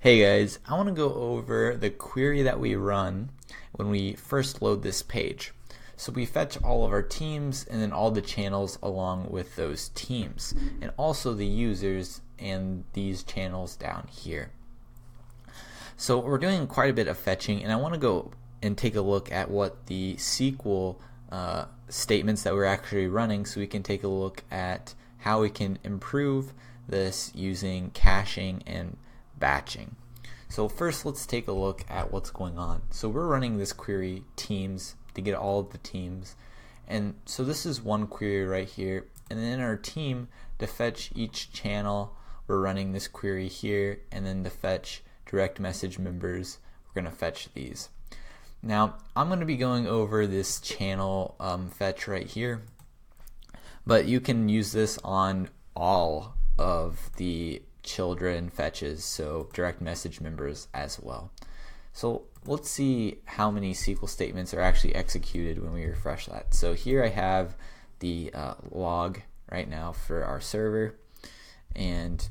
Hey guys, I want to go over the query that we run when we first load this page. So we fetch all of our teams and then all the channels along with those teams, and also the users and these channels down here. So we're doing quite a bit of fetching, and I want to go and take a look at what the SQL statements that we're actually running, so we can take a look at how we can improve this using caching and batching. So first, let's take a look at what's going on. So we're running this query teams to get all of the teams, and so this is one query right here, and then in our team to fetch each channel we're running this query here, and then to fetch direct message members we're going to fetch these. Now I'm going to be going over this channel fetch right here, but you can use this on all of the children fetches, so direct message members as well. So let's see how many SQL statements are actually executed when we refresh that. So here I have the log right now for our server, and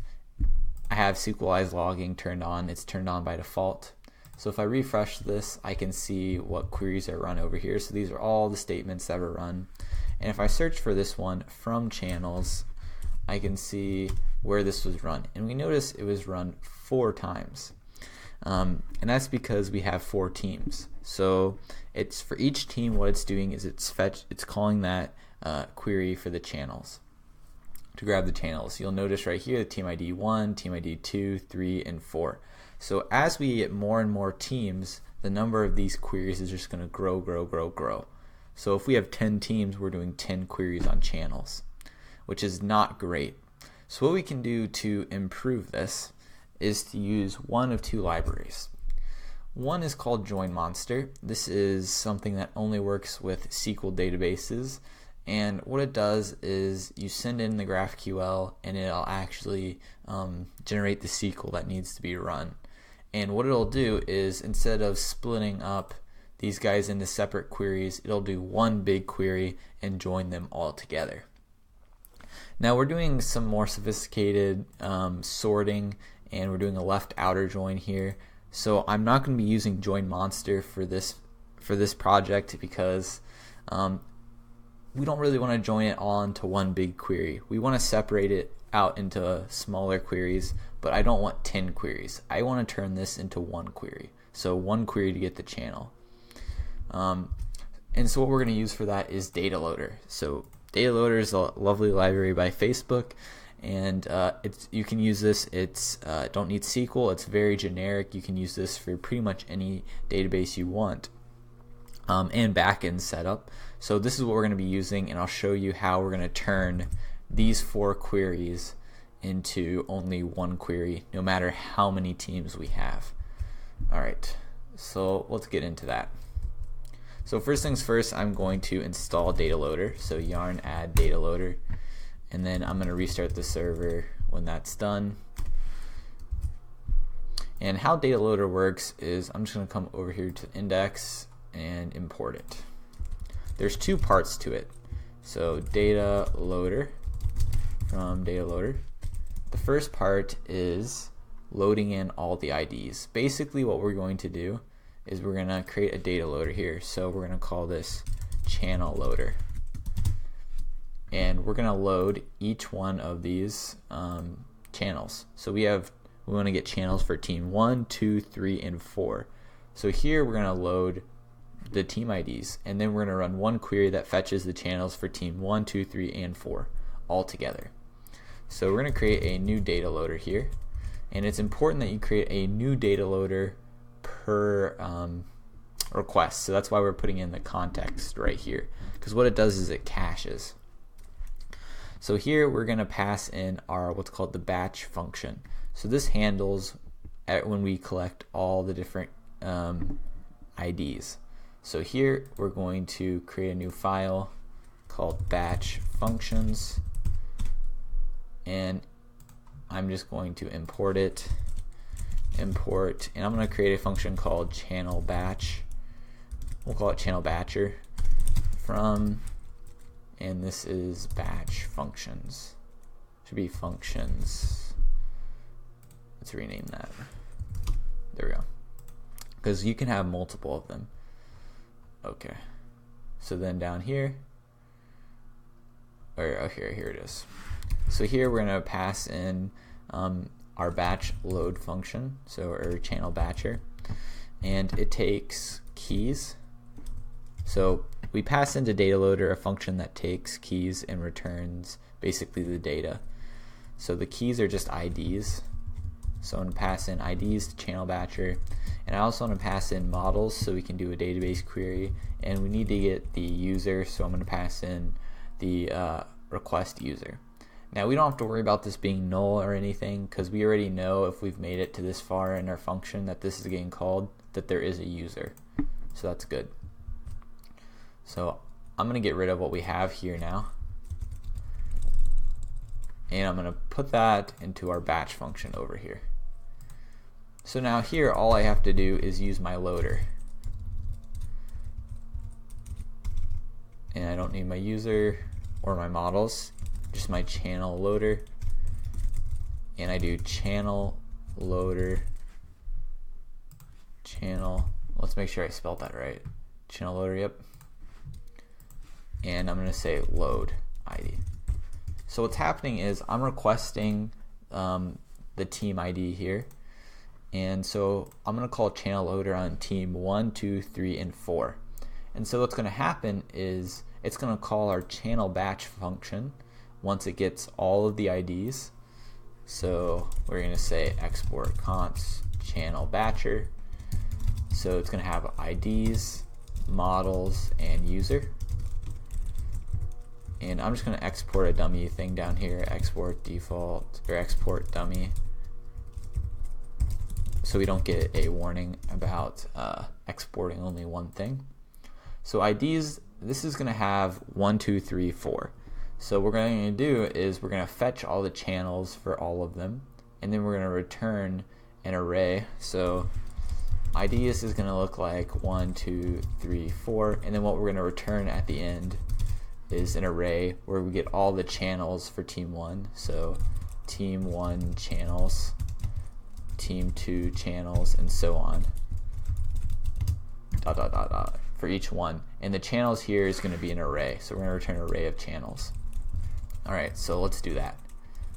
I have SQLized logging turned on. It's turned on by default. So if I refresh this, I can see what queries are run over here. So these are all the statements that were run. And if I search for this one from channels, I can see where this was run, and we notice it was run 4 times, and that's because we have 4 teams. So it's for each team, what it's doing is it's calling that query for the channels to grab the channels. You'll notice right here the team ID 1, team ID 2, 3, and 4. So as we get more and more teams, the number of these queries is just going to grow. So if we have 10 teams, we're doing 10 queries on channels, which is not great. So what we can do to improve this is to use one of 2 libraries. One is called Join Monster. This is something that only works with SQL databases, and what it does is you send in the GraphQL and it'll actually generate the SQL that needs to be run. And what it'll do is, instead of splitting up these guys into separate queries, it'll do one big query and join them all together. Now we're doing some more sophisticated sorting, and we're doing a left outer join here. So I'm not going to be using Join Monster for this project, because we don't really want to join it all into one big query. We want to separate it out into smaller queries, but I don't want 10 queries. I want to turn this into one query. So one query to get the channel. And so what we're going to use for that is DataLoader. So DataLoader is a lovely library by Facebook, and you can use this. It's don't need SQL. It's very generic. You can use this for pretty much any database you want, and backend setup. So this is what we're going to be using, and I'll show you how we're going to turn these 4 queries into only one query, no matter how many teams we have. All right, so let's get into that. So first things first, I'm going to install DataLoader. So yarn add DataLoader, and then I'm going to restart the server when that's done. And how DataLoader works is I'm just going to come over here to index and import it. There's 2 parts to it. So DataLoader, from DataLoader, the first part is loading in all the IDs. Basically what we're going to do is we're going to create a data loader here. So we're going to call this channel loader, and we're going to load each one of these channels. So we want to get channels for team 1, 2, 3, and 4. So here we're going to load the team IDs, and then we're going to run one query that fetches the channels for team 1, 2, 3, and 4 all together. So we're going to create a new data loader here, and it's important that you create a new data loader per request. So that's why we're putting in the context right here, because what it does is it caches. So here we're going to pass in our what's called the batch function. So this handles when we collect all the different IDs. So here we're going to create a new file called batch functions, and I'm just going to import it. And I'm going to create a function called channel batch. We'll call it channel batcher from, and this is batch functions. Should be functions. Let's rename that. There we go. Because you can have multiple of them. Okay. So then down here, or here it is. So here we're going to pass in our batch load function, so our channel batcher, and it takes keys. So we pass into DataLoader a function that takes keys and returns basically the data. So the keys are just IDs. So I'm going to pass in IDs to channel batcher, and I also want to pass in models so we can do a database query, and we need to get the user, so I'm going to pass in the request user. Now we don't have to worry about this being null or anything, because we already know if we've made it to this far in our function that this is getting called, that there is a user. So that's good. So I'm going to get rid of what we have here now, and I'm going to put that into our batch function over here. So now here all I have to do is use my loader, and I don't need my user or my models, just my channel loader, and I do channel loader channel, let's make sure I spelled that right, channel loader, yep, and I'm going to say load ID. So what's happening is I'm requesting the team ID here, and so I'm going to call channel loader on team 1, 2, 3, and 4. And so what's going to happen is it's going to call our channel batch function once it gets all of the IDs. So we're going to say export const channel batcher. So it's going to have IDs, models, and user. And I'm just going to export a dummy thing down here, export default, or export dummy, so we don't get a warning about exporting only one thing. So IDs, this is going to have 1, 2, 3, 4. So what we're going to do is we're going to fetch all the channels for all of them, and then we're going to return an array. So IDs is going to look like 1, 2, 3, 4, and then what we're going to return at the end is an array where we get all the channels for team 1. So team 1 channels, team 2 channels, and so on, dot dot dot dot, for each one. And the channels here is going to be an array, so we're going to return an array of channels. Alright, so let's do that.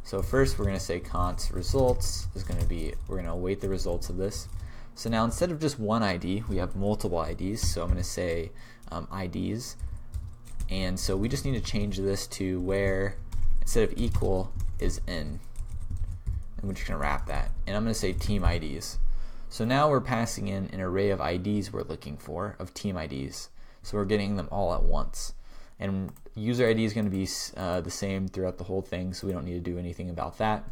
So first we're going to say const results is going to be, we're going to await the results of this. So now instead of just one ID, we have multiple IDs, so I'm going to say IDs. And so we just need to change this to where instead of equal is in, and we're just going to wrap that, and I'm going to say team IDs. So now we're passing in an array of IDs we're looking for, of team IDs, so we're getting them all at once, and user ID is going to be the same throughout the whole thing, so we don't need to do anything about that.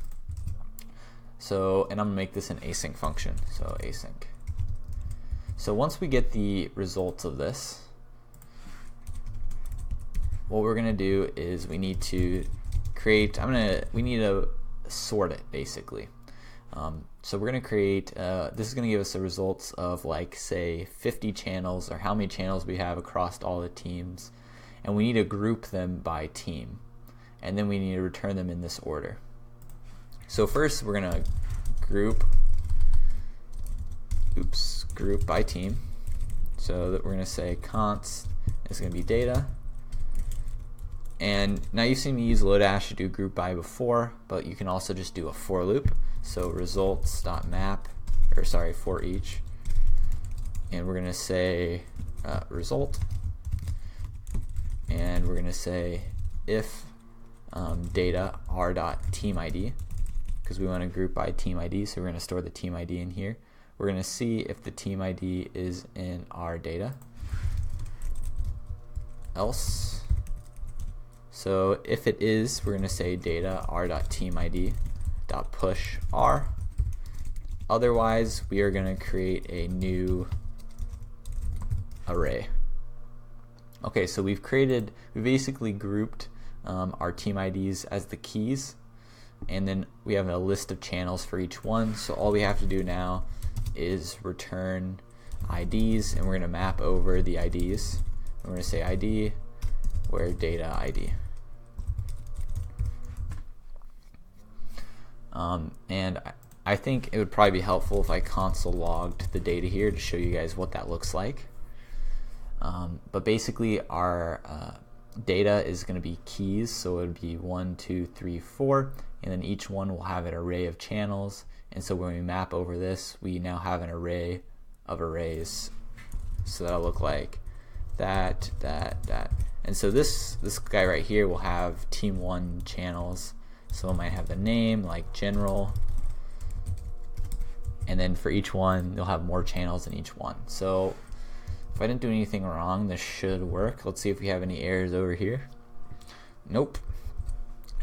So, and I'm going to make this an async function, so async. So once we get the results of this, what we're going to do is we need to create, we need to sort it basically. So we're going to create, this is going to give us the results of, like, say 50 channels, or how many channels we have across all the teams, and we need to group them by team, and then we need to return them in this order. So first we're going to group by team, so that we're going to say const is going to be data. And now you've seen me use Lodash to do group by before, but you can also just do a for loop. So results.map, or sorry, for each, and we're going to say result, and we're going to say if data r.teamid, because we want to group by team ID, so we're going to store the team ID in here. We're going to see if the team ID is in our data, else. So if it is, we're going to say data r.teamid.push r. Otherwise, we are going to create a new array. Okay, so we basically grouped our team IDs as the keys, and then we have a list of channels for each one. So all we have to do now is return IDs, and we're going to map over the IDs. We're going to say ID where data ID. And I think it would probably be helpful if I console logged the data here to show you guys what that looks like. But basically our data is going to be keys, so it would be 1, 2, 3, 4, and then each one will have an array of channels. And so when we map over this, we now have an array of arrays. So that'll look like that. And so this guy right here will have team 1 channels. So it might have the name like general, and then for each one they'll have more channels in each one. So if I didn't do anything wrong, this should work. Let's see if we have any errors over here. Nope.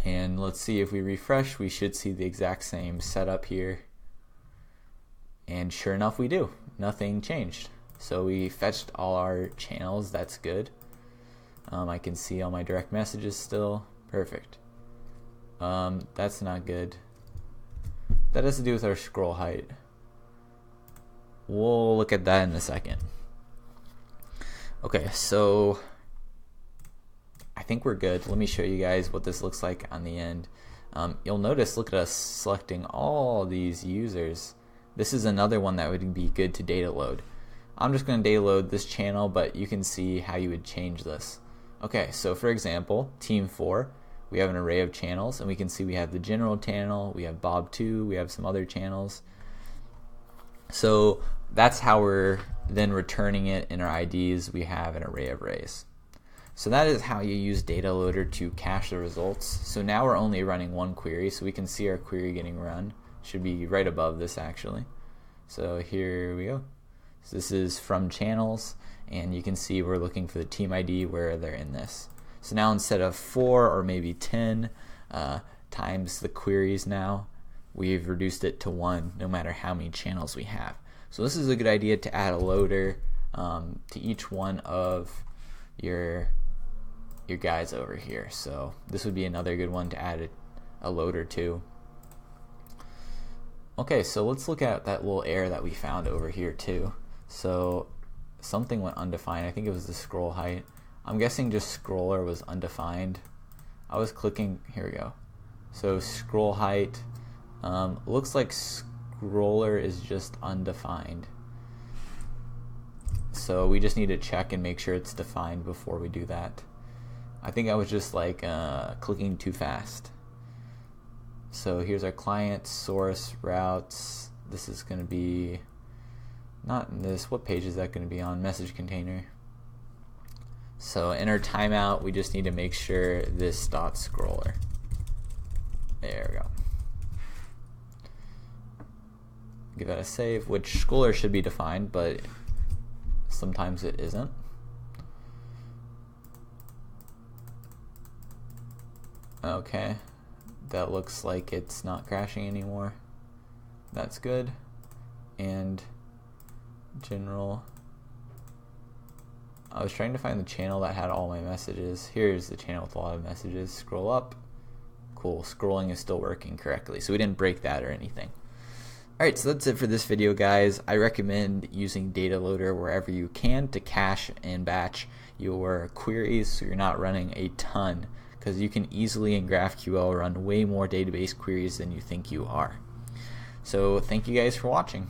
And let's see if we refresh, we should see the exact same setup here. And sure enough, we do. Nothing changed. So we fetched all our channels. That's good. I can see all my direct messages still. Perfect. That's not good. That has to do with our scroll height. We'll look at that in a second. Okay, so I think we're good. Let me show you guys what this looks like on the end. You'll notice, look at us selecting all these users. This is another one that would be good to data load. I'm just going to data load this channel, but you can see how you would change this. Okay, so for example, team 4, we have an array of channels, and we can see we have the general channel, we have Bob2, we have some other channels. So that's how we're then returning it in our IDs. We have an array of arrays. So that is how you use DataLoader to cache the results. So now we're only running one query, so we can see our query getting run. Should be right above this actually. So here we go. So this is from channels, and you can see we're looking for the team ID where they're in this. So now instead of 4 or maybe 10 times the queries now, we've reduced it to 1 no matter how many channels we have. So this is a good idea to add a loader to each one of your guys over here. So this would be another good one to add a loader to. Okay, so let's look at that little error that we found over here too. So something went undefined. I think it was the scroll height. I'm guessing just scroller was undefined. I was clicking, here we go. So scroll height, looks like scroller is just undefined. So we just need to check and make sure it's defined before we do that. I think I was just like clicking too fast. So here's our client, source, routes. This is going to be, not this, what page is that going to be on? Message container. So in our timeout, we just need to make sure this dot scroller. There we go. Give that a save, which scroller should be defined, but sometimes it isn't. Okay, that looks like it's not crashing anymore. That's good. And general, I was trying to find the channel that had all my messages. Here's the channel with a lot of messages. Scroll up. Cool, scrolling is still working correctly, so we didn't break that or anything. Alright, so that's it for this video, guys. I recommend using DataLoader wherever you can to cache and batch your queries so you're not running a ton, because you can easily in GraphQL run way more database queries than you think you are. So thank you guys for watching.